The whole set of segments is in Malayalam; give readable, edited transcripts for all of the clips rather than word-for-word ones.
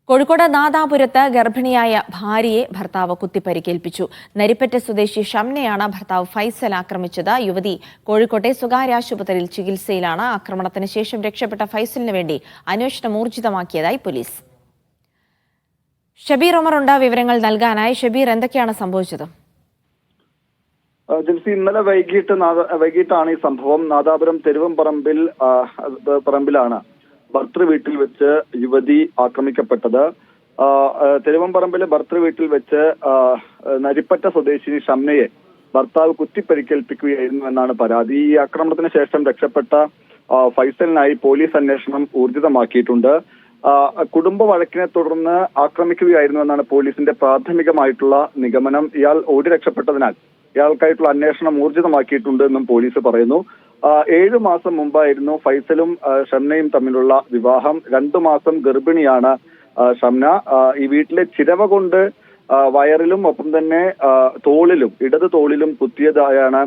കോഴിക്കോട് നാദാപുരത്ത് ഗർഭിണിയായ ഭാര്യയെ ഭർത്താവ് കുത്തിപ്പരിക്കേൽപ്പിച്ചു. നരിപ്പറ്റ സ്വദേശി ഷംനയാണ് ഭർത്താവ് ഫൈസൽ ആക്രമിച്ചത്. യുവതി കോഴിക്കോട്ടെ സ്വകാര്യ ആശുപത്രിയിൽ ചികിത്സയിലാണ്. ആക്രമണത്തിന് ശേഷം രക്ഷപ്പെട്ട ഫൈസലിന് വേണ്ടി അന്വേഷണം ഊർജിതമാക്കിയതായി പോലീസ്. ഷബീർ ഉമറുണ്ട് വിവരങ്ങൾ നൽകാനായി. ഷബീർ, എന്തൊക്കെയാണ് സംഭവിച്ചത്? ജിൽസി, ഇന്നലെ വൈകിട്ടാണ് ഈ സംഭവം. നാദാപുരം പറമ്പിലാണ് ഭർത്തൃ വീട്ടിൽ വെച്ച് യുവതി ആക്രമിക്കപ്പെട്ടത്. തെരുവംപറമ്പിലെ ഭർത്തൃ വീട്ടിൽ വെച്ച് നരിപ്പറ്റ സ്വദേശിനി ഷംനയെ ഭർത്താവ് കുത്തിപ്പരിക്കേൽപ്പിക്കുകയായിരുന്നു എന്നാണ് പരാതി. ഈ ആക്രമണത്തിന് ശേഷം രക്ഷപ്പെട്ട ഫൈസലിനായി പോലീസ് അന്വേഷണം ഊർജിതമാക്കിയിട്ടുണ്ട്. കുടുംബ വഴക്കിനെ തുടർന്ന് ആക്രമിക്കുകയായിരുന്നു എന്നാണ് പോലീസിന്റെ പ്രാഥമികമായിട്ടുള്ള നിഗമനം. ഇയാൾ ഓടി രക്ഷപ്പെട്ടതിനാൽ ഇയാൾക്കായിട്ടുള്ള അന്വേഷണം ഊർജിതമാക്കിയിട്ടുണ്ട് എന്നും പോലീസ് പറയുന്നു. 7 മാസം മുമ്പായിരുന്നു ഫൈസലും ഷംനയും തമ്മിലുള്ള വിവാഹം. 2 മാസം ഗർഭിണിയാണ് ഷംന. ഈ വീട്ടിലെ ചിരവ കൊണ്ട് വയറിലും ഒപ്പം തന്നെ ഇടത് തോളിലും കുത്തിയതായാണ്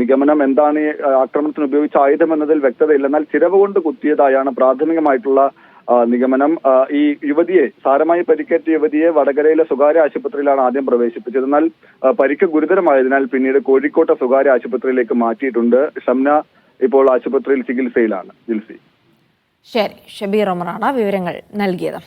നിഗമനം. എന്താണ് ഈ ആക്രമണത്തിന് ഉപയോഗിച്ച ആയുധം എന്നതിൽ വ്യക്തതയില്ല. എന്നാൽ ചിരവ കൊണ്ട് കുത്തിയതായാണ് പ്രാഥമികമായിട്ടുള്ള നിഗമനം. ഈ യുവതിയെ, സാരമായി പരിക്കേറ്റ യുവതിയെ വടകരയിലെ സ്വകാര്യ ആശുപത്രിയിലാണ് ആദ്യം പ്രവേശിപ്പിച്ചത്. എന്നാൽ പരിക്ക് ഗുരുതരമായതിനാൽ പിന്നീട് കോഴിക്കോട്ടെ സ്വകാര്യ ആശുപത്രിയിലേക്ക് മാറ്റിയിട്ടുണ്ട്. ഷംന ഇപ്പോൾ ആശുപത്രിയിൽ ചികിത്സയിലാണ്. ജിൽസി. ശരി, ഷബീർ ഉമറാണ് വിവരങ്ങൾ നൽകിയത്.